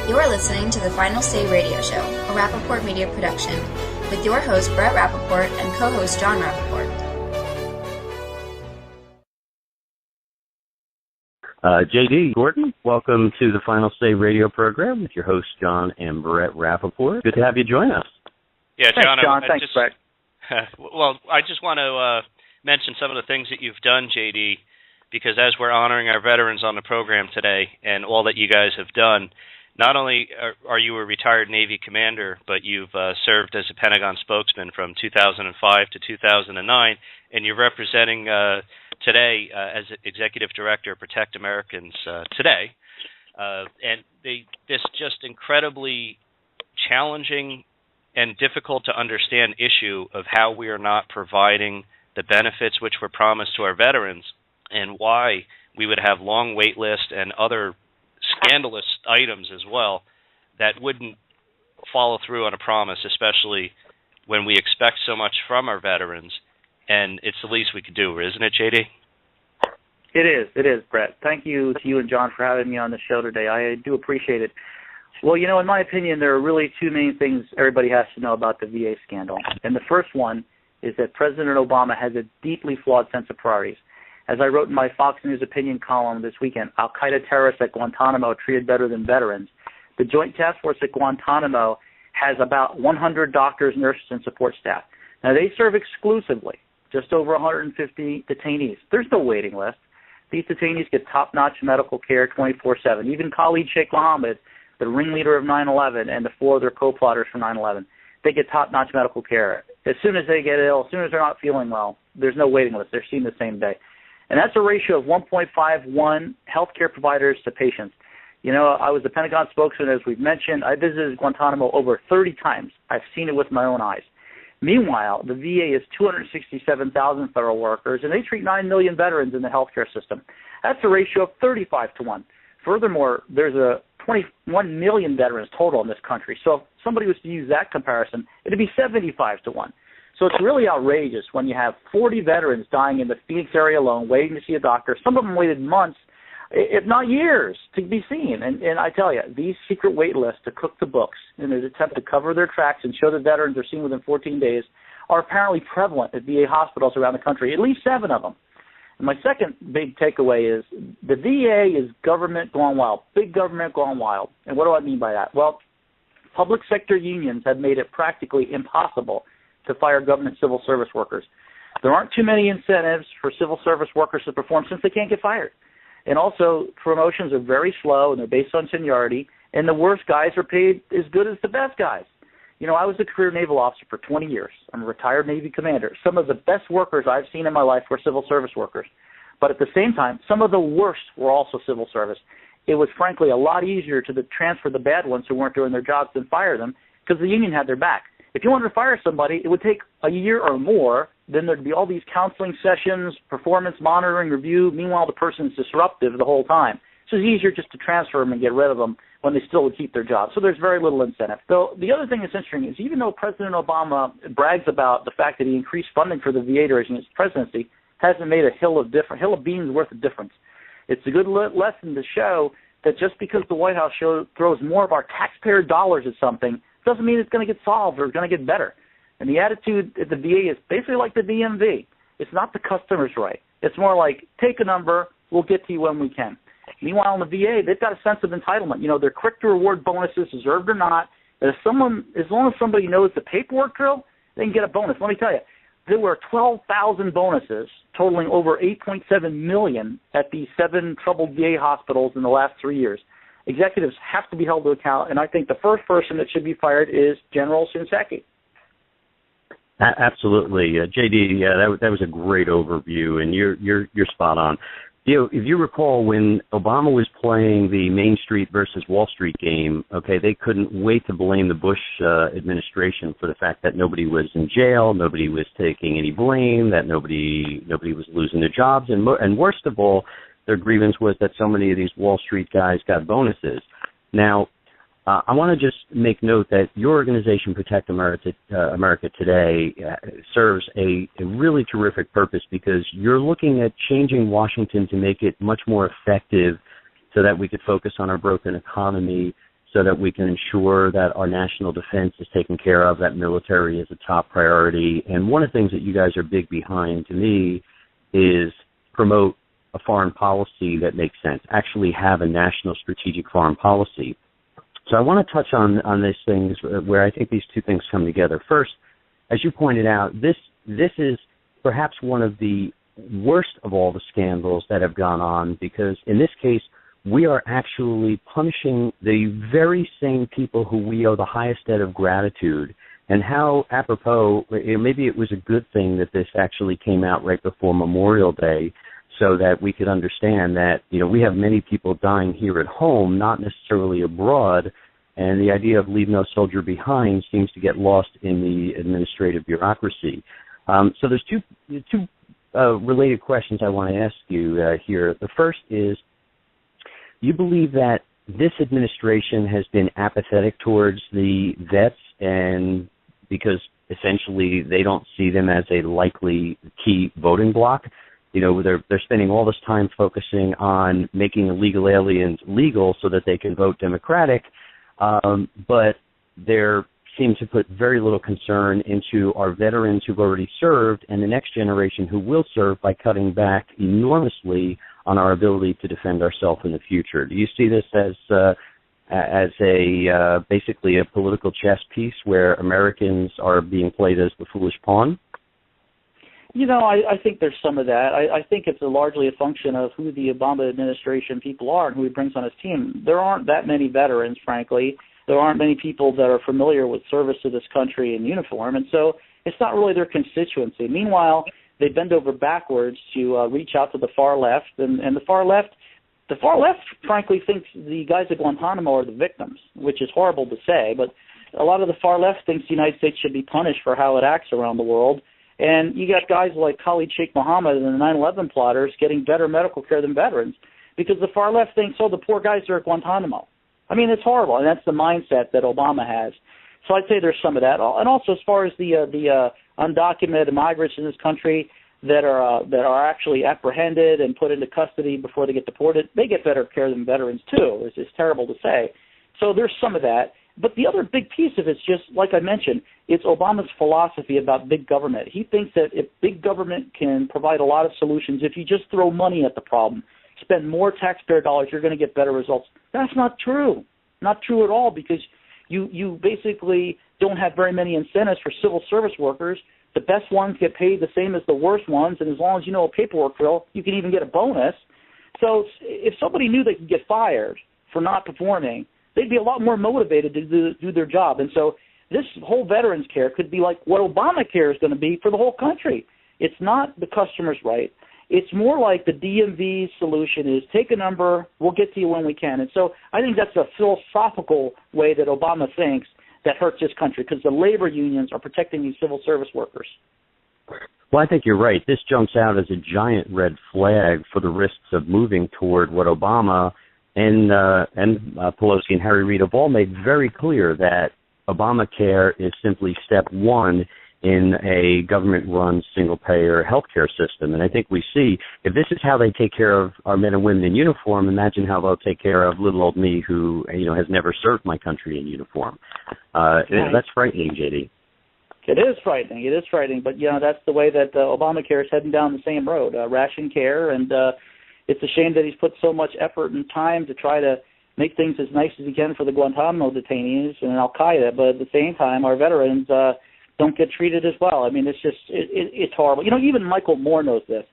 You're listening to the Final Say Radio Show, a Rappaport Media production, with your host Brett Rappaport and co-host John Rappaport. JD Gordon, welcome to the Final Say Radio program with your hosts John and Brett Rappaport. Good to have you join us. Yeah, John. Thanks, John. Thanks, Brett. Well, I just want to mention some of the things that you've done, JD, because as we're honoring our veterans on the program today and all that you guys have done, not only are you a retired Navy commander, but you've served as a Pentagon spokesman from 2005 to 2009, and you're representing today as Executive Director of Protect Americans Today. And this just incredibly challenging and difficult to understand issue of how we are not providing the benefits which were promised to our veterans and why we would have long wait lists and other scandalous items as well that wouldn't follow through on a promise, especially when we expect so much from our veterans, and it's the least we could do, isn't it, JD? It is, Brett. Thank you to you and John for having me on the show today. I do appreciate it. Well, in my opinion, there are really two main things everybody has to know about the VA scandal. And the first one is that President Obama has a deeply flawed sense of priorities. As I wrote in my Fox News opinion column this weekend, al-Qaeda terrorists at Guantanamo treated better than veterans. The Joint Task Force at Guantanamo has about 100 doctors, nurses, and support staff. Now, they serve exclusively just over 150 detainees. There's no waiting list. These detainees get top-notch medical care 24/7. Even Khalid Sheikh Mohammed, the ringleader of 9/11, and the four other co-plotters for 9/11, they get top-notch medical care. As soon as they get ill, as soon as they're not feeling well, there's no waiting list. They're seen the same day. And that's a ratio of 1.51 healthcare providers to patients. I was the Pentagon spokesman, as we've mentioned. I visited Guantanamo over 30 times. I've seen it with my own eyes. Meanwhile, the VA is 267,000 federal workers, and they treat 9 million veterans in the healthcare system. That's a ratio of 35-1. Furthermore, there's a 21 million veterans total in this country. So if somebody was to use that comparison, it would be 75-1. So it's really outrageous when you have 40 veterans dying in the Phoenix area alone, waiting to see a doctor. Some of them waited months, if not years, to be seen. And I tell you, these secret wait lists to cook the books in an attempt to cover their tracks and show that veterans are seen within 14 days are apparently prevalent at VA hospitals around the country, at least 7 of them. And my second big takeaway is the VA is government gone wild, big government gone wild. And what do I mean by that? Well, public sector unions have made it practically impossible to fire government civil service workers. There aren't too many incentives for civil service workers to perform since they can't get fired. And also, promotions are very slow, and they're based on seniority, and the worst guys are paid as good as the best guys. I was a career naval officer for 20 years. I'm a retired Navy commander. Some of the best workers I've seen in my life were civil service workers. But at the same time, some of the worst were also civil service. It was, frankly, a lot easier to transfer the bad ones who weren't doing their jobs than fire them because the union had their back. If you wanted to fire somebody, it would take a year or more. Then there'd be all these counseling sessions, performance monitoring, review. Meanwhile, the person's disruptive the whole time. So it's easier just to transfer them and get rid of them when they still would keep their job. So there's very little incentive. So the other thing that's interesting is even though President Obama brags about the fact that he increased funding for the VA during his presidency, hasn't made a hill of beans worth of difference. It's a good lesson to show that just because the White House throws more of our taxpayer dollars at something doesn't mean it's going to get solved or going to get better. And the attitude at the VA is basically like the DMV. It's not the customer's right. It's more like, take a number, we'll get to you when we can. Meanwhile, in the VA, they've got a sense of entitlement. They're quick to reward bonuses, deserved or not. As long as somebody knows the paperwork drill, they can get a bonus. Let me tell you, there were 12,000 bonuses totaling over $8.7 million at the 7 troubled VA hospitals in the last 3 years. Executives have to be held to account, and I think the first person that should be fired is General Shinseki. Absolutely, JD. That was a great overview, and you're spot on. If you recall, when Obama was playing the Main Street versus Wall Street game, they couldn't wait to blame the Bush administration for the fact that nobody was in jail, nobody was taking any blame, that nobody was losing their jobs, and worst of all, their grievance was that so many of these Wall Street guys got bonuses. Now, I want to just make note that your organization, Protect America Today, serves a really terrific purpose because you're looking at changing Washington to make it much more effective so that we could focus on our broken economy, so that we can ensure that our national defense is taken care of, that military is a top priority. And one of the things that you guys are big behind, to me, is promote a foreign policy that makes sense, actually have a national strategic foreign policy. So I want to touch on these things where I think these two things come together. First, as you pointed out, this is perhaps one of the worst of all the scandals that have gone on, because in this case, we are actually punishing the very same people who we owe the highest debt of gratitude. And how apropos, maybe it was a good thing that this actually came out right before Memorial Day, so that we could understand that, we have many people dying here at home, not necessarily abroad, and the idea of leave no soldier behind seems to get lost in the administrative bureaucracy. So there's two related questions I want to ask you here. The first is, you believe that this administration has been apathetic towards the vets, and because essentially they don't see them as a likely key voting bloc? They're spending all this time focusing on making illegal aliens legal so that they can vote Democratic, but they seem to put very little concern into our veterans who've already served and the next generation who will serve, by cutting back enormously on our ability to defend ourselves in the future. Do you see this as basically a political chess piece where Americans are being played as the foolish pawn? I think there's some of that. I think it's largely a function of who the Obama administration people are and who he brings on his team. There aren't that many veterans, frankly. There aren't many people that are familiar with service to this country in uniform, and so it's not really their constituency. Meanwhile, they bend over backwards to reach out to the far left, and the far left, frankly, thinks the guys at Guantanamo are the victims, which is horrible to say, but a lot of the far left thinks the United States should be punished for how it acts around the world. And you got guys like Khalid Sheikh Mohammed and the 9/11 plotters getting better medical care than veterans, because the far left thinks, the poor guys are at Guantanamo. I mean, it's horrible, and that's the mindset that Obama has. So I'd say there's some of that. And also, as far as the undocumented migrants in this country that are actually apprehended and put into custody before they get deported, they get better care than veterans too. It's terrible to say. So there's some of that. But the other big piece of it's just, like I mentioned, it's Obama's philosophy about big government. He thinks that if big government can provide a lot of solutions, if you just throw money at the problem, spend more taxpayer dollars, you're going to get better results. That's not true. Not true at all, because you basically don't have very many incentives for civil service workers. The best ones get paid the same as the worst ones, and as long as you know a paperwork drill, you can even get a bonus. So if somebody knew they could get fired for not performing, they'd be a lot more motivated to do their job. And so this whole veterans care could be like what Obamacare is going to be for the whole country. It's not the customer's right. It's more like the DMV solution is take a number, we'll get to you when we can. And so I think that's a philosophical way that Obama thinks that hurts this country, because the labor unions are protecting these civil service workers. Well, I think you're right. This jumps out as a giant red flag for the risks of moving toward what Obama and Pelosi and Harry Reid have all made very clear, that Obamacare is simply step one in a government-run single-payer healthcare system. And I think we see, if this is how they take care of our men and women in uniform, imagine how they'll take care of little old me who, has never served my country in uniform. That's frightening, JD. It is frightening. But, that's the way that Obamacare is heading down the same road, ration care. And it's a shame that he's put so much effort and time to try to make things as nice as he can for the Guantanamo detainees and Al-Qaeda. But at the same time, our veterans don't get treated as well. I mean, it's horrible. Even Michael Moore knows this.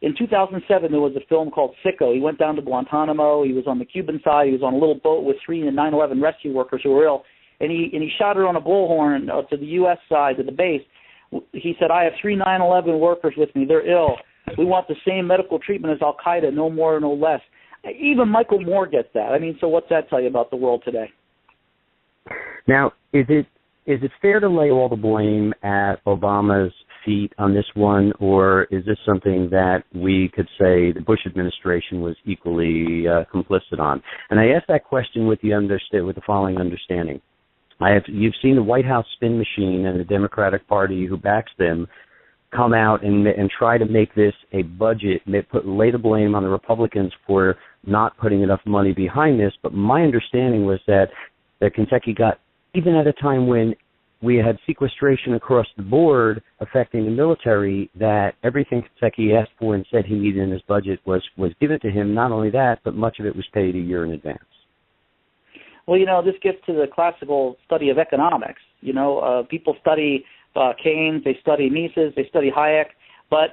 In 2007, there was a film called Sicko. He went down to Guantanamo. He was on the Cuban side. He was on a little boat with 3 9/11 rescue workers who were ill, and he shouted on a bullhorn to the U.S. side, to the base. He said, "I have 3 9/11 workers with me. They're ill. We want the same medical treatment as Al-Qaeda, no more, no less." Even Michael Moore gets that. I mean, so what's that tell you about the world today? Now, is it fair to lay all the blame at Obama's feet on this one, or is this something that we could say the Bush administration was equally complicit on? And I ask that question with the following understanding. You've seen the White House spin machine and the Democratic Party who backs them come out and try to make this a budget, lay the blame on the Republicans for not putting enough money behind this. But my understanding was that that Kentucky got, even at a time when we had sequestration across the board affecting the military, that everything Kentucky asked for and said he needed in his budget was given to him. Not only that, but much of it was paid a year in advance. Well, this gets to the classical study of economics. People study Keynes, they study Mises, they study Hayek, but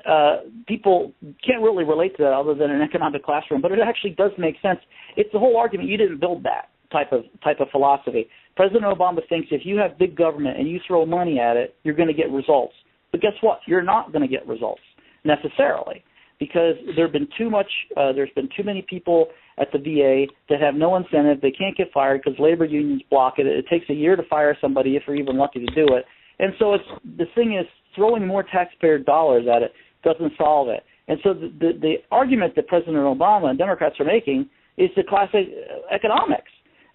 people can't really relate to that other than an economic classroom. But it actually does make sense. It's the whole argument. You didn't build that type of philosophy. President Obama thinks if you have big government and you throw money at it, you're going to get results. But guess what? You're not going to get results necessarily, because there's been too many people at the VA that have no incentive. They can't get fired because labor unions block it. It takes a year to fire somebody if you're even lucky to do it. And so the thing is, throwing more taxpayer dollars at it doesn't solve it. And so the argument that President Obama and Democrats are making is the classic economics.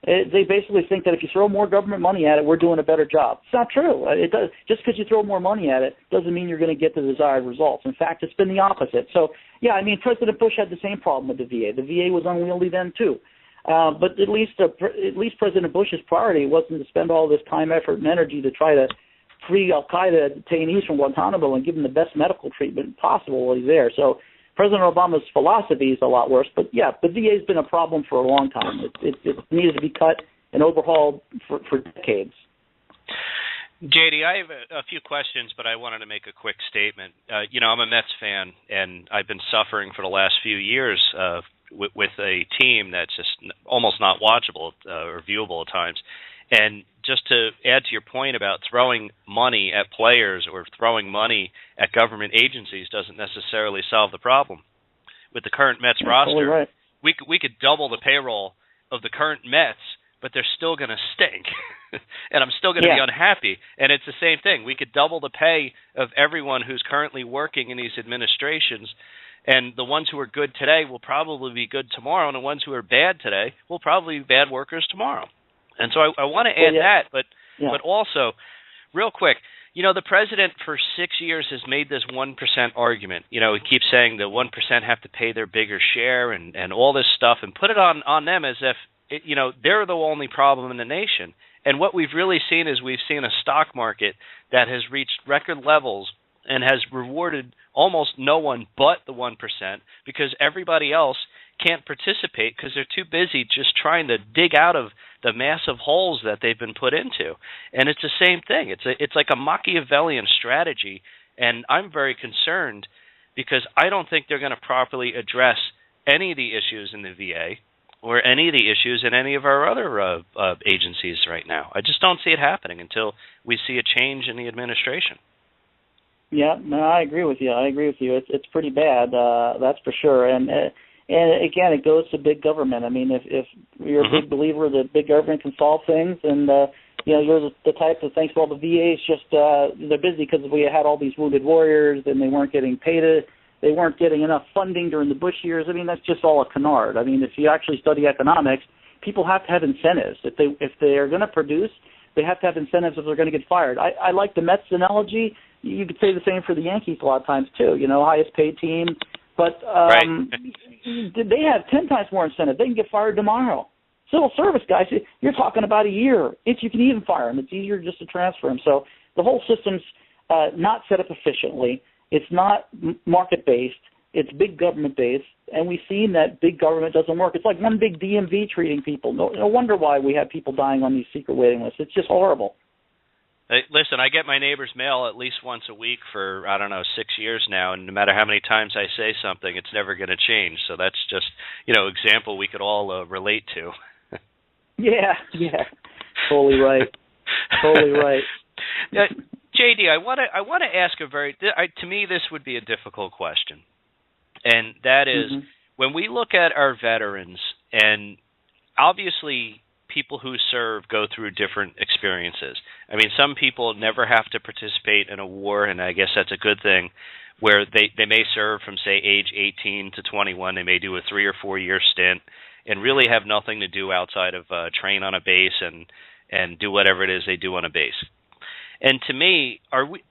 They basically think that if you throw more government money at it, we're doing a better job. It's not true. Just because you throw more money at it doesn't mean you're going to get the desired results. In fact, it's been the opposite. So, yeah, President Bush had the same problem with the VA. The VA was unwieldy then, too. But at least President Bush's priority wasn't to spend all this time, effort, and energy to try to free al-Qaeda detainees from Guantanamo and give them the best medical treatment possible while he's there. So President Obama's philosophy is a lot worse. But, yeah, the VA has been a problem for a long time. It needed to be cut and overhauled for decades. JD, I have a few questions, but I wanted to make a quick statement. I'm a Mets fan, and I've been suffering for the last few years with a team that's just almost not watchable or viewable at times. And just to add to your point about throwing money at players or throwing money at government agencies doesn't necessarily solve the problem. With the current Mets roster, totally right. we could double the payroll of the current Mets, but they're still going to stink, and I'm still going to be unhappy. And it's the same thing. We could double the pay of everyone who's currently working in these administrations, and the ones who are good today will probably be good tomorrow, and the ones who are bad today will probably be bad workers tomorrow. And so I want to add that, but also, real quick, the president for 6 years has made this 1% argument. He keeps saying the 1% have to pay their bigger share and all this stuff and put it on them as if, they're the only problem in the nation. And what we've really seen is we've seen a stock market that has reached record levels and has rewarded almost no one but the 1% because everybody else can't participate because they're too busy just trying to dig out of the massive holes that they've been put into. And it's the same thing. It's like a Machiavellian strategy, and I'm very concerned because I don't think they're going to properly address any of the issues in the VA or any of the issues in any of our other agencies right now. I just don't see it happening until we see a change in the administration. Yeah, no, I agree with you. It's pretty bad, that's for sure. And again, it goes to big government. If you're a big believer that big government can solve things, and you're the type that thinks, well, the VA is just they're busy because we had all these wounded warriors and they weren't getting paid. They weren't getting enough funding during the Bush years. That's just all a canard. If you actually study economics, people have to have incentives. If they are going to produce, they have to have incentives if they're going to get fired. I like the Mets analogy. You could say the same for the Yankees a lot of times too. Highest paid team. But they have 10 times more incentive. They can get fired tomorrow. Civil service guys, you're talking about a year. If you can even fire them, it's easier just to transfer them. So the whole system's not set up efficiently. It's not market-based. It's big government-based. And we've seen that big government doesn't work. It's like one big DMV treating people. No wonder why we have people dying on these secret waiting lists. It's just horrible. Hey, listen, I get my neighbor's mail at least once a week for, 6 years now, and no matter how many times I say something, it's never going to change. So that's just, example we could all relate to. Yeah, totally right. JD, I want to ask to me this would be a difficult question, and that is when we look at our veterans, and obviously people who serve go through different experiences. Some people never have to participate in a war, and I guess that's a good thing, where they may serve from, say, age 18 to 21. They may do a 3 or 4 year stint and really have nothing to do outside of train on a base and do whatever it is they do on a base. And to me, are we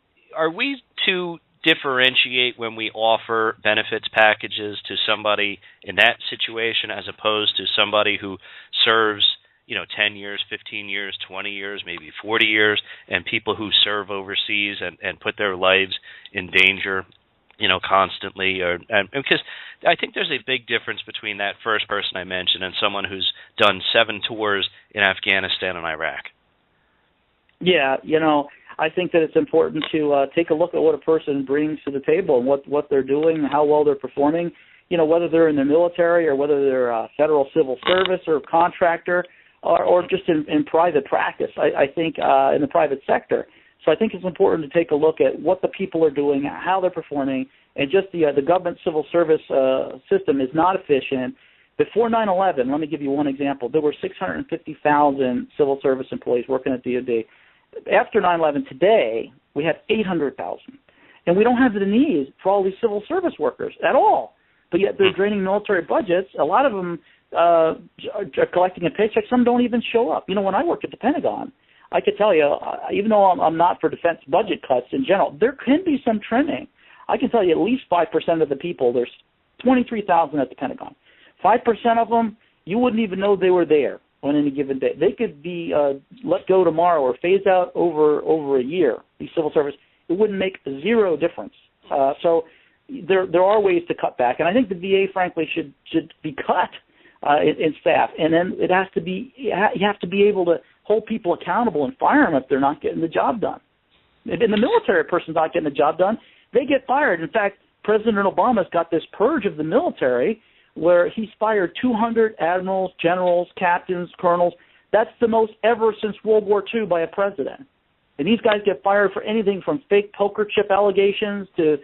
to differentiate when we offer benefits packages to somebody in that situation as opposed to somebody who serves 10 years, 15 years, 20 years, maybe 40 years, and people who serve overseas and put their lives in danger, constantly, and because I think there's a big difference between that first person I mentioned and someone who's done 7 tours in Afghanistan and Iraq. Yeah, I think that it's important to take a look at what a person brings to the table and what they're doing and how well they're performing, whether they're in the military or whether they're a federal civil service or contractor or just in private practice, I think in the private sector. So I think it's important to take a look at what the people are doing, how they're performing, and just the government civil service system is not efficient. Before 9/11, let me give you one example. There were 650,000 civil service employees working at DoD. After 9/11 today, we have 800,000. And we don't have the needs for all these civil service workers at all. But yet they're draining military budgets. A lot of them are collecting a paycheck. Some don't even show up. When I worked at the Pentagon, I could tell you, even though I'm not for defense budget cuts in general, there can be some trimming. I can tell you at least 5% of the people, there's 23,000 at the Pentagon. 5% of them, you wouldn't even know they were there on any given day. They could be let go tomorrow or phased out over a year, the civil service. It wouldn't make zero difference. So there are ways to cut back, and I think the VA, frankly, should be cut in staff. And then it has to be you have to be able to hold people accountable and fire them if they're not getting the job done. If in the military, a person's not getting the job done, they get fired. In fact, President Obama's got this purge of the military where he's fired 200 admirals, generals, captains, colonels. That's the most ever since World War II by a president. And these guys get fired for anything from fake poker chip allegations to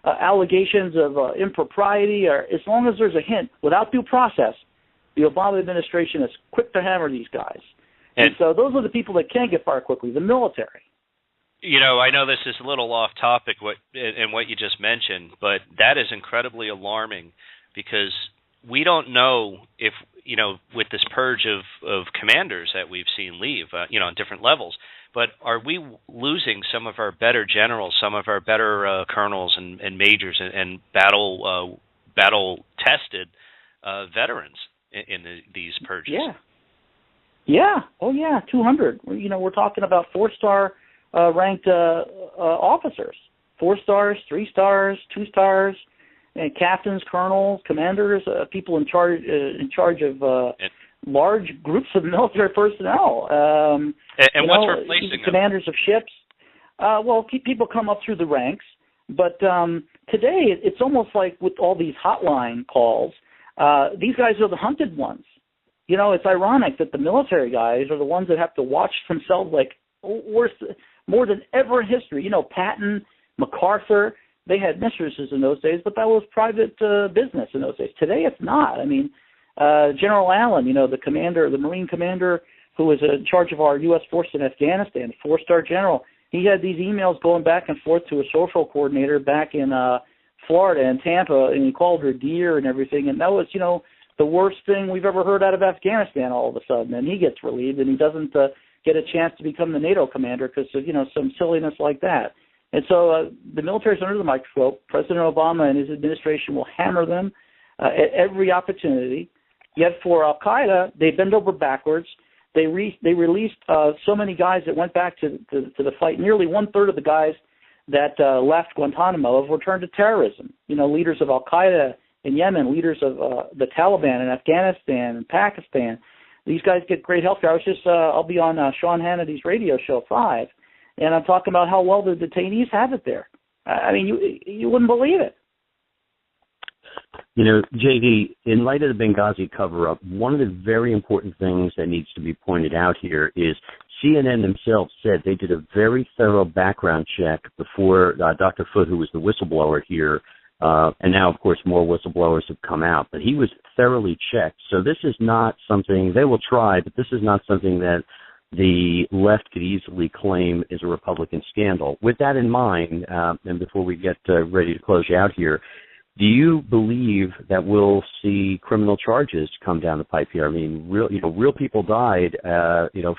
allegations of impropriety, or as long as there's a hint, without due process, the Obama administration is quick to hammer these guys. And so those are the people that can get fired quickly, the military. I know this is a little off topic what you just mentioned, but that is incredibly alarming because we don't know if, with this purge of commanders that we've seen leave, on different levels, but are we losing some of our better generals, some of our better colonels and majors and battle-tested veterans in these purges? Yeah. Oh, yeah, 200. We're talking about 4-star ranked officers, 4 stars, 3 stars, 2 stars, and captains, colonels, commanders, people in charge of large groups of military personnel. And what's replacing them? Commanders of ships. Well, people come up through the ranks, but today it's almost like with all these hotline calls, these guys are the hunted ones. It's ironic that the military guys are the ones that have to watch themselves like worse, more than ever in history. Patton, MacArthur, they had mistresses in those days, but that was private business in those days. Today it's not. I mean, General Allen, the commander, the Marine commander who was in charge of our U.S. force in Afghanistan, 4-star general, he had these emails going back and forth to a social coordinator back in Florida and Tampa, and he called her dear and everything, and that was, the worst thing we've ever heard out of Afghanistan all of a sudden. And he gets relieved, and he doesn't get a chance to become the NATO commander because of, some silliness like that. And so the military's under the microscope. President Obama and his administration will hammer them at every opportunity. Yet for Al-Qaeda, they bend over backwards. They released so many guys that went back to the fight. Nearly 1/3 of the guys that left Guantanamo have returned to terrorism. Leaders of Al-Qaeda in Yemen, leaders of the Taliban in Afghanistan and Pakistan. These guys get great health care. I'll be on Sean Hannity's radio show 5, and I'm talking about how well the detainees have it there. I mean, you wouldn't believe it. JD, in light of the Benghazi cover-up, one of the very important things that needs to be pointed out here is CNN themselves said they did a very thorough background check before Dr. Foote, who was the whistleblower here, and now, of course, more whistleblowers have come out. But he was thoroughly checked. So this is not something, they will try, but this is not something that the left could easily claim is a Republican scandal. With that in mind, and before we get ready to close you out here, do you believe that we'll see criminal charges come down the pipe here? I mean, real people died,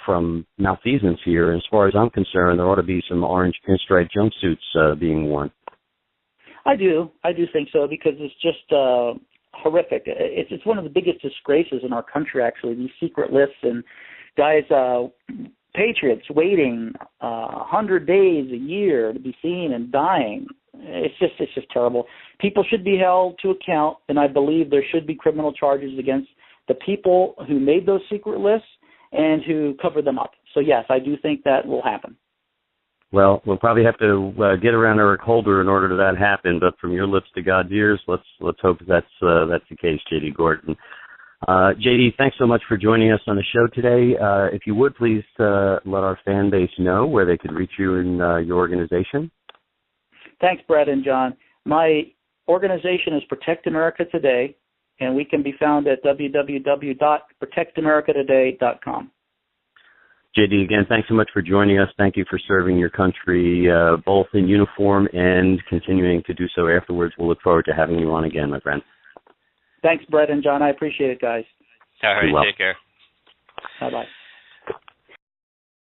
from malfeasance here. As far as I'm concerned, there ought to be some orange pinstripe jumpsuits being worn. I do think so, because it's just horrific. It's one of the biggest disgraces in our country, actually, these secret lists. And, Guys, patriots waiting 100 days, a year to be seen and dying. It's just terrible. People should be held to account, and I believe there should be criminal charges against the people who made those secret lists and who covered them up. So yes, I do think that will happen. Well, we'll probably have to get around Eric Holder in order for that to happen. But from your lips to God's ears, let's hope that's the case, J.D. Gordon. J.D., thanks so much for joining us on the show today. If you would, please let our fan base know where they could reach you in your organization. Thanks, Brett and John. My organization is Protect America Today, and we can be found at www.protectamericatoday.com. J.D., again, thanks so much for joining us. Thank you for serving your country both in uniform and continuing to do so afterwards. We'll look forward to having you on again, my friend. Thanks, Brett and John. I appreciate it, guys. All right, take care.